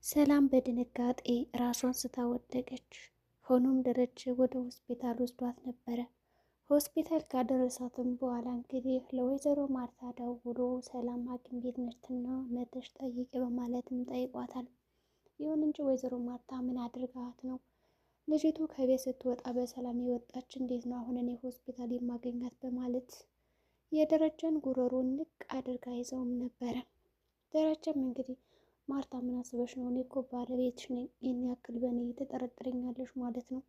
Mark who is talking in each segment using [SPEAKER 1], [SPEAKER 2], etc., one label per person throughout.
[SPEAKER 1] ሰላም በድንጋጤ ራሷን ስታ ወደቀች። ሆኖም ደረጀ ወደ ሆስፒታል ወስዷት ነበረ። ሆስፒታል ካደረሳትም በኋላ እንግዲህ ለወይዘሮ ማርታ ደውሎ ሰላም ሐኪም ቤት ነችና መተሽ ጠይቂ በማለትም ጠይቋታል። ይሁን እንጂ ወይዘሮ ማርታ ምን አድርጋት ነው ልጅቱ ከቤት ስትወጣ በሰላም የወጣች? እንዴት ነው አሁን እኔ ሆስፒታል የማገኛት? በማለት የደረጀን ጉሮሮ ንቅ አድርጋ ይዘውም ነበረ። ደረጀም እንግዲህ ማርታ ምን አስበሽ ነው? እኔ እኮ ባለቤትሽ ነኝ። ይህን ያክል በእኔ ትጠረጥረኛለሽ ማለት ነው?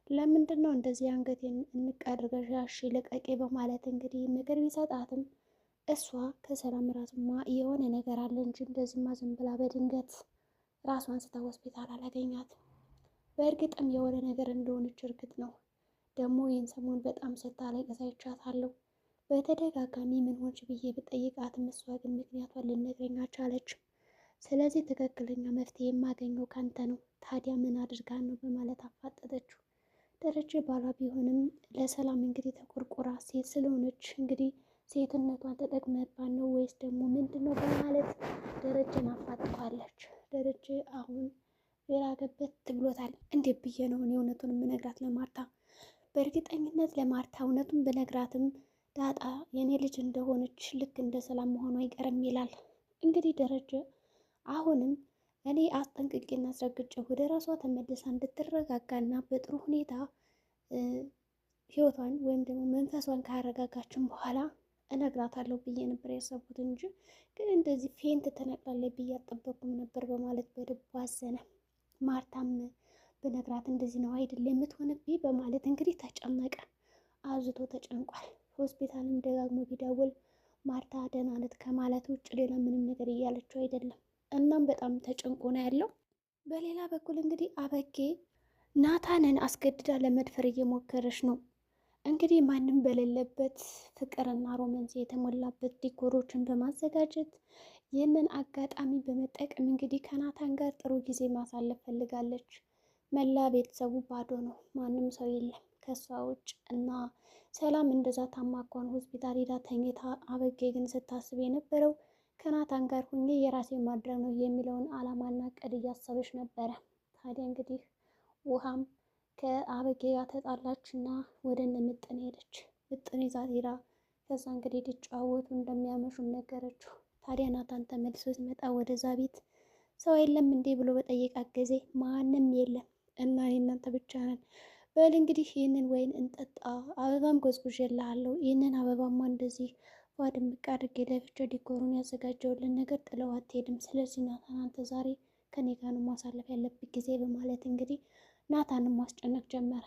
[SPEAKER 1] ለምንድን ነው እንደዚህ አንገቴን እንቅ አድርገሽ ያሺ ልቀቄ? በማለት እንግዲህ ምክር ቢሰጣትም እሷ ከሰላም ራሱማ የሆነ ነገር አለ እንጂ እንደዚህማ ዝም ብላ በድንገት ራሷን ስታ ሆስፒታል አላገኛትም። በእርግጥም የሆነ ነገር እንደሆነች እርግጥ ነው። ደግሞ ይህን ሰሞን በጣም ስታለቅስ አይቻታለሁ። በተደጋጋሚ ምን ሆንሽ ብዬ ብጠይቃትም እሷ ግን ምክንያቷን ልነግረኝ አልቻለችም። ስለዚህ ትክክለኛ መፍትሄ የማገኘው ካንተ ነው። ታዲያ ምን አድርጋ ነው? በማለት አፋጠጠችው። ደረጀ ባሏ ቢሆንም ለሰላም እንግዲህ ተቆርቆራ ሴት ስለሆነች እንግዲህ ሴትነቷን ተጠቅመባት ነው ወይስ ደግሞ ምንድን ነው? በማለት ደረጀን አፋጠዋለች። ደረጀ አሁን ግራ ገብቶት ብሎታል። እንዴት ብዬ ነው እኔ እውነቱን የምነግራት ለማርታ? በእርግጠኝነት ለማርታ እውነቱን ብነግራትም ዳጣ የኔ ልጅ እንደሆነች ልክ እንደ ሰላም መሆኑ አይቀርም ይላል። እንግዲህ ደረጀ አሁንም እኔ አስጠንቅቄና አስረግጬ ወደ ራሷ ተመልሳ እንድትረጋጋና በጥሩ ሁኔታ ህይወቷን ወይም ደግሞ መንፈሷን ካረጋጋችን በኋላ እነግራታለሁ ብዬ ነበር ያሰብኩት እንጂ ግን እንደዚህ ፌንት ትነቅላለች ብዬ አልጠበኩም ነበር በማለት በልቡ አዘነ። ማርታም በነግራት እንደዚህ ነው አይደል የምትሆንብኝ? በማለት እንግዲህ ተጨነቀ፣ አብዝቶ ተጨንቋል። ሆስፒታልም ደጋግሞ ቢደውል ማርታ ደህና ናት ከማለት ውጭ ሌላ ምንም ነገር እያለችው አይደለም። እናም በጣም ተጨንቆ ነው ያለው። በሌላ በኩል እንግዲህ አበጌ ናታንን አስገድዳ ለመድፈር እየሞከረች ነው። እንግዲህ ማንም በሌለበት ፍቅርና ሮማንስ የተሞላበት ዲኮሮችን በማዘጋጀት ይህንን አጋጣሚ በመጠቀም እንግዲህ ከናታን ጋር ጥሩ ጊዜ ማሳለፍ ፈልጋለች። መላ ቤተሰቡ ባዶ ነው፣ ማንም ሰው የለም ከሷ ውጭ እና ሰላም እንደዛ ታማኳን ሆስፒታል ሄዳ ተኝታ፣ አበጌ ግን ስታስብ የነበረው ከናታን ጋር ሁኜ የራሴ ማድረግ ነው የሚለውን አላማና እቅድ እያሰበች ነበረ። ታዲያ እንግዲህ ውሃም ከአበጌ ጋር ተጣላች እና ወደ እነ ምጥን ሄደች። ምጥን ይዛት ሄዳ ከዛ እንግዲህ ሊጫወቱ እንደሚያመሹም ነገረችው። ታዲያ ናታን ተመልሶ ሲመጣ ወደዛ ቤት ሰው የለም እንዴ ብሎ በጠየቃት ጊዜ ማንም የለም እና እናንተ ብቻ ነን። በል እንግዲህ ይህንን ወይን እንጠጣ፣ አበባም ጎዝጉዤልሃለሁ። ይህንን አበባማ እንደዚህ ድምቅ አድርጌ ለብቻ ዲኮሩን ያዘጋጀውልን ነገር ጥለው አትሄድም። ስለዚህ ናታን አንተ ዛሬ ከኔ ጋር ነው ማሳለፍ ያለብህ ጊዜ በማለት እንግዲህ ናታንም ማስጨነቅ ጀመረ።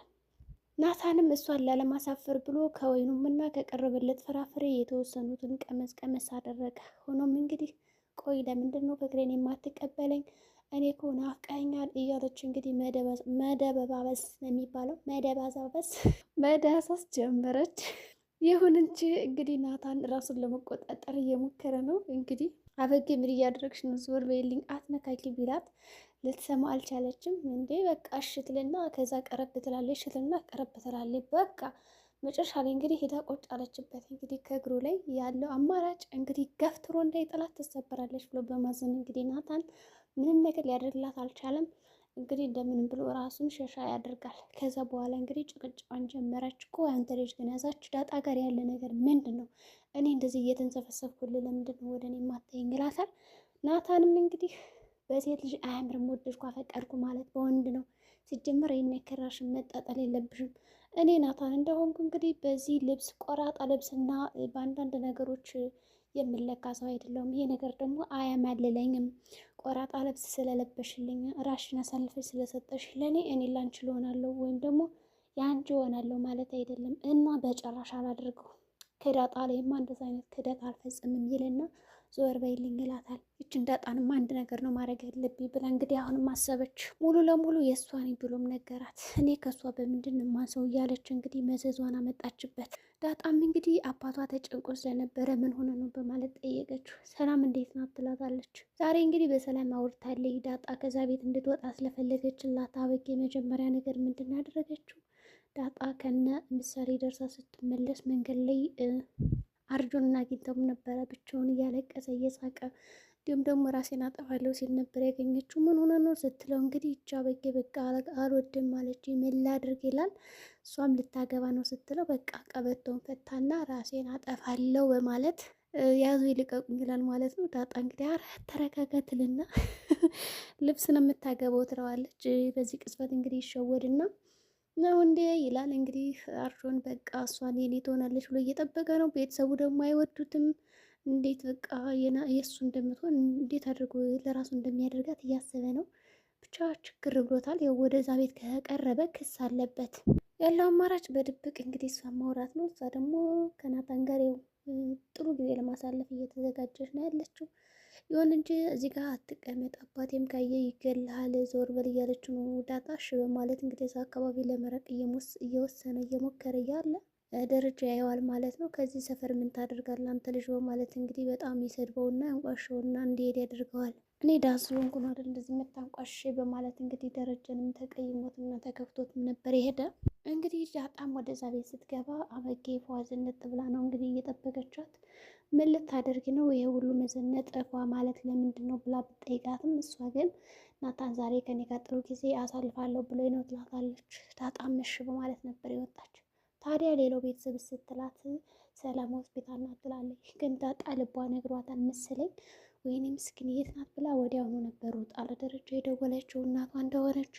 [SPEAKER 1] ናታንም እሷን ላለማሳፈር ብሎ ከወይኑም እና ከቀረበለት ፍራፍሬ የተወሰኑትን ቀመስ ቀመስ አደረገ። ሆኖም እንግዲህ ቆይ ለምንድን ነው ፍቅሬን የማትቀበለኝ? እኔ እኮ ናፍቀኸኛል እያለች እንግዲህ መደበባበስ የሚባለው መዳሳስ ጀመረች። ይሁን እንጂ እንግዲህ ናታን ራሱን ለመቆጣጠር እየሞከረ ነው። እንግዲህ አበጌ ምን እያደረግሽ ነው? ዞር በይልኝ አትነካኪ ቢላት ልትሰማ አልቻለችም። እንዴ በቃ እሽትልና ከዛ ቀረብ ትላለች፣ እሽትልና ቀረብ ትላለች። በቃ መጨረሻ ላይ እንግዲህ ሄዳ ቁጭ አለችበት። እንግዲህ ከእግሩ ላይ ያለው አማራጭ እንግዲህ ገፍትሮ እንዳይጥላት ትሰበራለች ብሎ በማዘን እንግዲህ ናታን ምንም ነገር ሊያደርግላት አልቻለም። እንግዲህ እንደምንም ብሎ ራሱን ሸሻ ያደርጋል። ከዛ በኋላ እንግዲህ ጭቅጭቋን ጀመረች። እኮ አንተ ልጅ ግን ያዛች ዳጣ ጋር ያለ ነገር ምንድን ነው? እኔ እንደዚህ እየተንሰፈሰፍኩልህ ለምንድን ነው ወደ እኔ የማታየኝ? ይላታል። ናታንም እንግዲህ በሴት ልጅ አያምርም፣ ወደድኩ አፈቀርኩ ማለት በወንድ ነው። ሲጀመር ይህን የከራሽን መጣጠል የለብሽም። እኔ ናታን እንደሆንኩ እንግዲህ በዚህ ልብስ ቆራጣ ልብስና በአንዳንድ ነገሮች የምለካ ሰው አይደለሁም። ይሄ ነገር ደግሞ አያማልለኝም። ቆራጣ ልብስ ስለለበሽልኝ ራሽን አሳልፈሽ ስለሰጠሽ ለእኔ እኔ ላንቺ ልሆናለሁ ወይም ደግሞ የአንቺ እሆናለሁ ማለት አይደለም እና በጨራሽ አላደርገው። ከዳጣ ላይማ እንደዛ አይነት ክደት አልፈጽምም ይልና ዞር በይልኝ ይላታል። ይችን ዳጣንማ አንድ ነገር ነው ማድረግ ያለብኝ ብላ እንግዲህ አሁንም አሰበች። ሙሉ ለሙሉ የእሷ ነኝ ብሎም ነገራት። እኔ ከእሷ በምንድን ማሰው እያለች እንግዲህ መዘዟን አመጣችበት። ዳጣም እንግዲህ አባቷ ተጨንቆ ስለነበረ ምን ሆነ ነው በማለት ጠየቀችው። ሰላም እንዴት ናት ትላታለች። ዛሬ እንግዲህ በሰላም አውርታለች። ዳጣ ከዛ ቤት እንድትወጣ ስለፈለገችላት አበጌ መጀመሪያ ነገር ምንድን ያደረገችው ዳጣ ከነ ምሳሌ ደርሳ ስትመለስ መንገድ ላይ አርጆን አግኝተው ነበረ። ብቻውን እያለቀሰ እየሳቀ እንዲሁም ደግሞ ራሴን አጠፋለሁ ሲል ነበር ያገኘችው። ምን ሆነ ነው ስትለው እንግዲህ እቻ በጌ በቃ አልወድም ማለች። ምን ላድርግ ይላል። እሷም ልታገባ ነው ስትለው በቃ ቀበቶን ፈታና ራሴን አጠፋለሁ በማለት ያዙ ይልቀቁኝ ይላል ማለት ነው። ዳጣ እንግዲህ አረ ተረጋጋትልና ልብስ ነው የምታገባው ትለዋለች። በዚህ ቅጽበት እንግዲህ ይሸወድና ነው እንዴ ይላል። እንግዲህ አርሾን በቃ እሷን የኔ ትሆናለች ብሎ እየጠበቀ ነው። ቤተሰቡ ደግሞ አይወዱትም። እንዴት በቃ የእሱ እንደምትሆን እንዴት አድርጎ ለራሱ እንደሚያደርጋት እያሰበ ነው። ብቻ ችግር ብሎታል። ያው ወደዛ ቤት ከቀረበ ክስ አለበት። ያለው አማራጭ በድብቅ እንግዲህ እሷ ማውራት ነው። እሷ ደግሞ ከናታን ጋር ያው ጥሩ ጊዜ ለማሳለፍ እየተዘጋጀች ነው ያለችው። ይሁን እንጂ እዚህ ጋር አትቀመጥ፣ አባቴም ካየ ይገልሃል፣ ዞር በል እያለች ነው ዳጣ። እሺ በማለት እንግዲህ እዛ አካባቢ ለመረቅ እየወሰነ እየሞከረ እያለ ደረጃ ያየዋል ማለት ነው። ከዚህ ሰፈር ምን ታደርጋለህ አንተ ልጅ በማለት እንግዲህ በጣም ይሰድበውና ያንቋሸውና እንዲሄድ ያደርገዋል። እኔ ዳስ ሆንኩ ነው አይደል እንደዚህ የምታንቋሽ በማለት እንግዲህ ደረጃንም ተቀይሞትና ተከፍቶትም ነበር የሄደ። እንግዲህ ዳጣም ወደዛ ቤት ስትገባ አበጌ ፏ ዝንጥ ብላ ነው እንግዲህ እየጠበቀቻት። ምን ልታደርግ ነው ይሄ ሁሉ መዘነጥ ፏ ማለት ለምንድን ነው ብላ ብጠይቃትም እሷ ግን ናታን ዛሬ ከኔ ጋር ጥሩ ጊዜ አሳልፋለሁ ብሎ ነው ትላታለች። ዳጣም እሺ በማለት ነበር የወጣች። ታዲያ ሌላው ቤተሰብ ስትላት ሰላም ሆስፒታል ናት ትላለች። ግን ዳጣ ልቧ ነግሯታል መሰለኝ። ወይኔ ምስኪን የት ናት ብላ ወዲያውኑ ነበር ወጣ ለደረጃ የደወለችው እናቷ እንደሆነች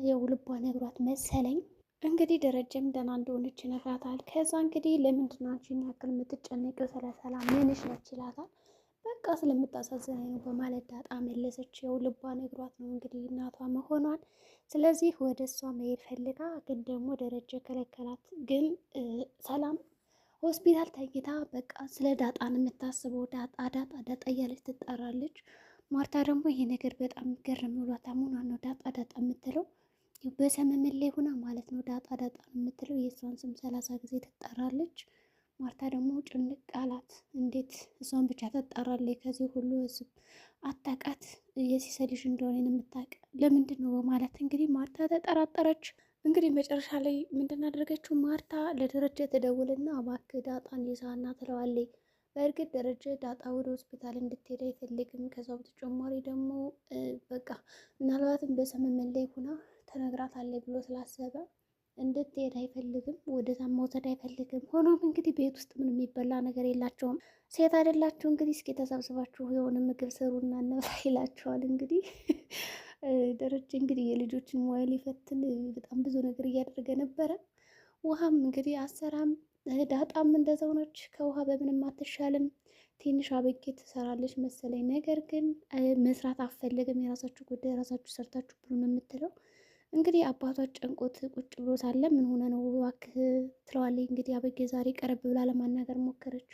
[SPEAKER 1] ያው ልቧ ነግሯት መሰለኝ። እንግዲህ ደረጀም ደህና እንደሆነች ይነግራታል። ከዛ እንግዲህ ለምንድን ነው አንቺን ያክል የምትጨነቂው ስለ ሰላም ምንሽ ነች ይላታል። በቃ ስለምታሳዝነኝ ነው በማለት ዳጣ መለሰች። ያው ልቧ ነግሯት ነው እንግዲህ እናቷ መሆኗን። ስለዚህ ወደ እሷ መሄድ ፈልጋ ግን ደግሞ ደረጀ ከለከላት። ግን ሰላም ሆስፒታል ተኝታ በቃ ስለ ዳጣን የምታስበው ዳጣ ዳጣ ዳጣ እያለች ትጠራለች። ማርታ ደግሞ ይሄ ነገር በጣም ገርም ብሏታ መሆኗ ነው ዳጣ ዳጣ የምትለው በሰመመን ላይ ሆና ማለት ነው። ዳጣ ዳጣ የምትለው የእሷን ስም 30 ጊዜ ትጠራለች። ማርታ ደግሞ ጭንቅ አላት። እንዴት እሷን ብቻ ትጠራለች? ከዚህ ሁሉ ህዝብ አታውቃት የሲሰ ልጅ እንደሆነ የምታውቅ ለምንድን ነው በማለት እንግዲህ ማርታ ተጠራጠረች። እንግዲህ መጨረሻ ላይ ምንድን አደረገችው? ማርታ ለደረጀ ትደውልና እባክህ ዳጣን ይዛና ትለዋለች። በእርግጥ ደረጀ ዳጣ ወደ ሆስፒታል እንድትሄድ አይፈልግም። ከዛ በተጨማሪ ደግሞ በቃ ምናልባትም በሰመመን ላይ ሆና ተነግራታለች ብሎ ስላሰበ እንድትሄድ አይፈልግም። ወደዛ መውሰድ አይፈልግም። ሆኖም እንግዲህ ቤት ውስጥ ምን የሚበላ ነገር የላቸውም። ሴት አይደላችሁ እንግዲህ እስኪ ተሰብስባችሁ የሆነ ምግብ ስሩና እንብላ ይላቸዋል። እንግዲህ ደረጀ እንግዲህ የልጆችን ሙያ ሊፈትን በጣም ብዙ ነገር እያደረገ ነበረ። ውሃም እንግዲህ አሰራም ዳጣም እንደዛው ነች። ከውሃ በምንም አትሻልም። ትንሽ አበጌ ትሰራለች መሰለኝ። ነገር ግን መስራት አትፈልግም። የራሳችሁ ጉዳይ የራሳችሁ ሰርታችሁ ብሎ ነው የምትለው። እንግዲህ አባቷ ጨንቆት ቁጭ ብሎ ሳለ ምን ሆነ ነው እባክህ ትለዋለች። እንግዲህ አበጌ ዛሬ ቀረብ ብላ ለማናገር ሞከረች።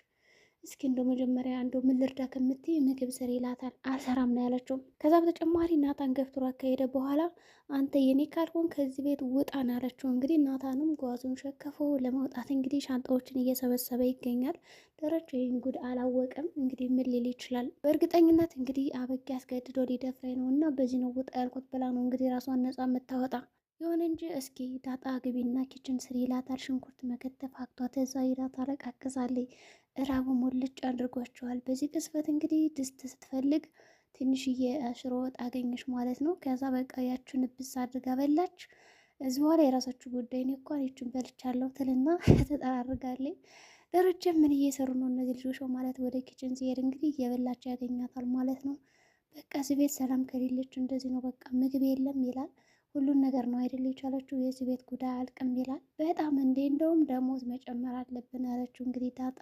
[SPEAKER 1] እስኪ እንደው መጀመሪያ እንደው ምን ልርዳ ከምትይ ምግብ ስሪ ይላታል። አልሰራም ነው ያለችው። ከዛ በተጨማሪ ናታን ገፍትሮ አካሄደ በኋላ አንተ የኔ ካልሆን ከዚህ ቤት ውጣ ነው ያለችው። እንግዲህ ናታንም ጓዙን ሸከፎ ለመውጣት እንግዲህ ሻንጣዎችን እየሰበሰበ ይገኛል። ደረጃ ይህን ጉድ አላወቀም። እንግዲህ ምን ሊል ይችላል? በእርግጠኝነት እንግዲህ አበጌ አስገድዶ ሊደፍረኝ ነው እና በዚህ ነው ውጣ ያልኩት ብላ ነው እንግዲህ ራሷን ነጻ የምታወጣ። ይሁን እንጂ እስኪ ዳጣ ግቢና ኪችን ስሪ ይላታል። ሽንኩርት መከተፍ አክቷት እዛ ሂዳ ታለቃቅሳለች። እራቡ ሞልጭ አድርጓቸዋል። በዚህ ቅጽበት እንግዲህ ድስት ስትፈልግ ትንሽዬ ሽሮ ወጥ አገኘች ማለት ነው። ከዛ በቃ ያችን ብስ አድርጋ በላች። እዚህ በኋላ የራሳችሁ ጉዳይ ነው እንኳን ይችን በልቻለሁ ትልና ተጠራርጋለች። ደረጀ ምን እየሰሩ ነው እነዚህ ልጆች ማለት ወደ ኪችን ሲሄድ እንግዲህ እየበላች ያገኛታል ማለት ነው። በቃ እዚህ ቤት ሰላም ከሌለች እንደዚህ ነው በቃ ምግብ የለም ይላል። ሁሉን ነገር ነው አይደል የቻለችው የዚህ ቤት ጉዳይ አልቅም ይላል። በጣም እንዴ እንደውም ደሞዝ መጨመር አለብን አለችው እንግዲህ ዳጣ።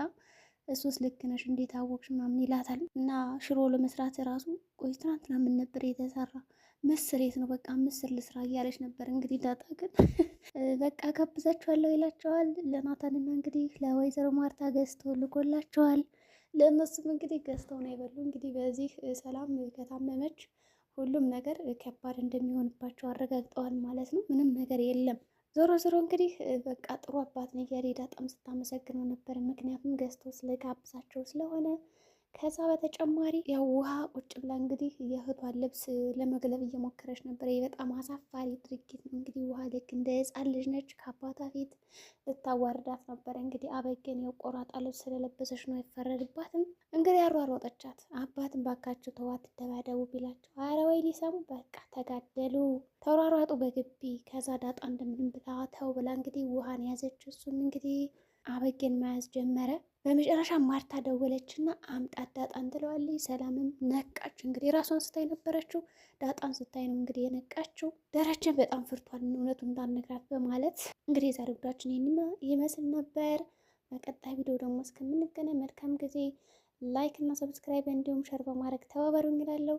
[SPEAKER 1] እሱስ ልክ ነሽ እንዴት አወቅሽ ምናምን ይላታል። እና ሽሮ ለመስራት ራሱ ቆይ ትናንትና ምን ነበር የተሰራ ምስር የት ነው በቃ ምስር ልስራ እያለች ነበር። እንግዲህ ዳጣ ግን በቃ ጋብዛችኋለሁ ይላቸዋል ለናታንና እንግዲህ ለወይዘሮ ማርታ ገዝተው ልኮላቸዋል። ለእነሱም እንግዲህ ገዝተው ነው የበሉ። እንግዲህ በዚህ ሰላም ከታመመች ሁሉም ነገር ከባድ እንደሚሆንባቸው አረጋግጠዋል ማለት ነው። ምንም ነገር የለም። ዞሮ ዞሮ እንግዲህ በቃ ጥሩ አባት ነው እያለ ዳጣም ስታመሰግነው ነበር። ምክንያቱም ገዝቶ ስለጋብዛቸው ስለሆነ ከዛ በተጨማሪ ያው ውሃ ቁጭ ብላ እንግዲህ የእህቷን ልብስ ለመግለብ እየሞከረች ነበር። ይህ በጣም አሳፋሪ ድርጊት ነው። እንግዲህ ውሃ ልክ እንደ ሕፃን ልጅ ነች። ከአባቷ ፊት ልታዋርዳት ነበረ። እንግዲህ አበጌን ያው ቆራጣ ልብስ ስለለበሰች ነው አይፈረድባትም። እንግዲህ አሯሯጠቻት። አባትን ባካቸው ተዋት ትደባደቡ ቢላቸው አረ ወይ ሊሰሙ በቃ ተጋደሉ፣ ተሯሯጡ በግቢ። ከዛ ዳጣ እንደምንም ብላ ተው ብላ እንግዲህ ውሃን ያዘች። እሱም እንግዲህ አበጌን መያዝ ጀመረ። በመጨረሻ ማርታ ደወለችና አምጣት ዳጣን ትለዋለች። ሰላምም ነቃች። እንግዲህ ራሷን ስታይ ነበረችው ዳጣን ስታይ ነው እንግዲህ የነቃችው። ደረጀን በጣም ፈርቷል እውነቱን እንዳነግራት በማለት እንግዲህ የዛሬ ጉዳያችን ይህን ይመስል ነበር። በቀጣይ ቪዲዮ ደግሞ እስከምንገናኝ መልካም ጊዜ። ላይክ እና ሰብስክራይብ እንዲሁም ሸር በማድረግ ተባበሩኝ እላለሁ።